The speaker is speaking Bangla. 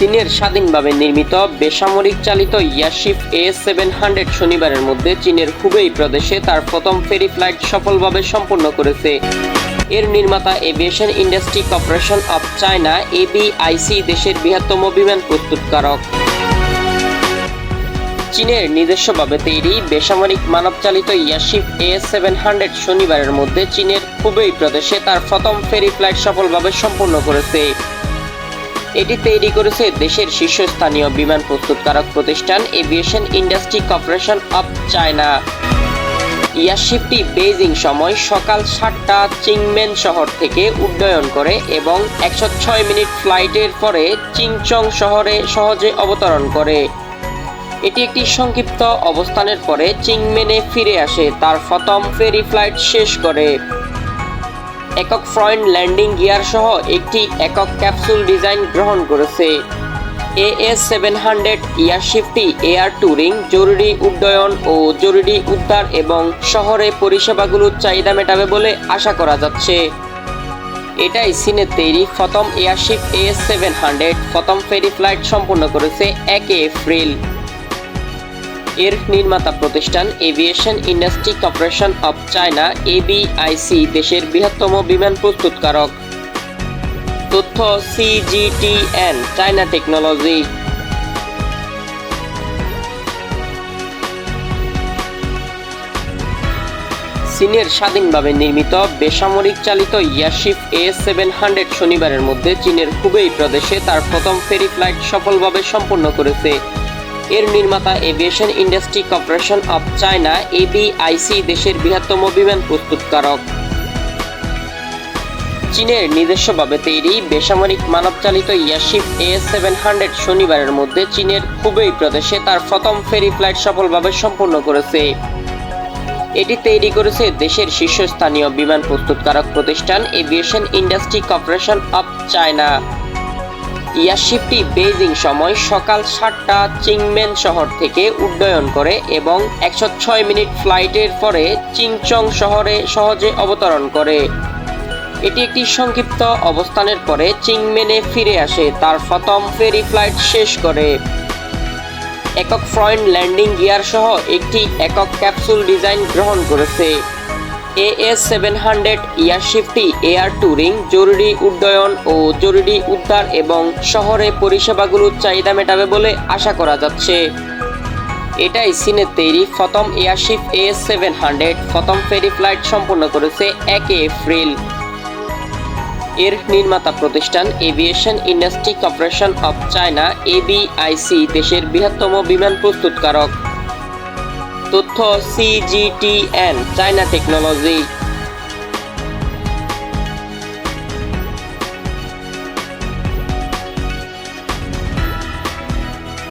চীনের স্বাধীনভাবে নির্মিত বেসামরিক চালিত ইয়ারশিপ A700 শনিবারের মধ্যে চীনের হুবেই প্রদেশে তার প্রথম ফেরি ফ্লাইট সফলভাবে সম্পন্ন করেছে। এর নির্মাতা aviation industry corporation of China ABIC দেশের বৃহত্তম বিমান প্রস্তুতকারক। চীনের নিজস্বভাবে তৈরি বেসামরিক মানবচালিত ইয়ারশিপ A700 শনিবারের মধ্যে চীনের হুবেই প্রদেশে তার প্রথম ফেরি ফ্লাইট সফলভাবে সম্পন্ন করেছে। এটি তৈরি করেছে দেশের শীর্ষস্থানীয় বিমান প্রস্তুতকারক প্রতিষ্ঠান aviation industry corporation of China. ইয়ারশিপটি বেইজিং সময় সকাল 7টা চিংমেন শহর থেকে উড্ডয়ন করে এবং 106 মিনিট ফ্লাইটের পরে চিংচং শহরে সহজে অবতরণ করে। এটি একটি সংক্ষিপ্ত অবস্থানের পরে চিংমেনে ফিরে আসে তার প্রথম ফেরি ফ্লাইট শেষ করে। একক ফ্রন্ট ল্যান্ডিং গিয়ার সহ একটি একক ক্যাপসুল ডিজাইন গ্রহণ করেছে। AS700 ইয়ারশিপটি এয়ার ট্যুরিং, জরুরি উড্ডয়ন ও জরুরি উদ্ধার এবং শহরে পরিষেবাগুলোর চাহিদা মেটাবে বলে আশা করা যাচ্ছে। এটাই চীনের তৈরি প্রথম এয়ারশিপ AS700 প্রথম ফেরি ফ্লাইট সম্পন্ন করেছে 1 এপ্রিল। এর নির্মাতা প্রতিষ্ঠান aviation industry corporation of China ABIC দেশের বৃহত্তম বিমান প্রস্তুতকারক। তথ্য CGTN চায়না টেকনোলজি। চীনের স্বাধীনভাবে নির্মিত বেসামরিক চালিত ইয়ারশিপ A700 শনিবারের মধ্যে চীনের হুবেই প্রদেশে তার প্রথম ফেরি ফ্লাইট সফলভাবে সম্পন্ন করেছে। এর নির্মাতা aviation industry corporation of China ABIC দেশের বৃহত্তম বিমান প্রস্তুতকারক। চীনের নিজস্বভাবে তৈরি বেসামরিক মানবচালিত ইয়ারশিপ A700 শনিবারের মধ্যে চীনের হুবেই প্রদেশে তার প্রথম ফেরি ফ্লাইট সফলভাবে সম্পন্ন করেছে। এটি তৈরি করেছে দেশের শীর্ষস্থানীয় বিমান প্রস্তুতকারক প্রতিষ্ঠান aviation industry corporation of China. ইয়ারশিপটি বেইজিং সময় সকাল 7টা চিংমেন শহর থেকে উড্ডয়ন করে এবং 106 মিনিট ফ্লাইটের পরে চিংচং শহরে সহজে অবতরণ করে। এটি একটি সংক্ষিপ্ত অবস্থানের পরে চিংমেনে ফিরে আসে তার প্রথম ফেরি ফ্লাইট শেষ করে। একক ফ্রন্ট ল্যান্ডিং গিয়ার সহ একটি একক ক্যাপসুল ডিজাইন গ্রহণ করেছে। AS700 ইয়ারশিপটি এয়ার ট্যুরিং, জরুরি উড্ডয়ন ও জরুরি উদ্ধার এবং শহরে পরিষেবাগুলোর চাহিদা মেটাবে বলে আশা করা যাচ্ছে। এটাই চীনের তৈরি প্রথম এয়ারশিপ AS700 প্রথম ফেরি ফ্লাইট সম্পন্ন করেছে 1 এপ্রিল। এর নির্মাতা প্রতিষ্ঠান aviation industry corporation of China ABIC দেশের বৃহত্তম বিমান প্রস্তুতকারক। তথ্য CGTN চায়না টেকনোলজি।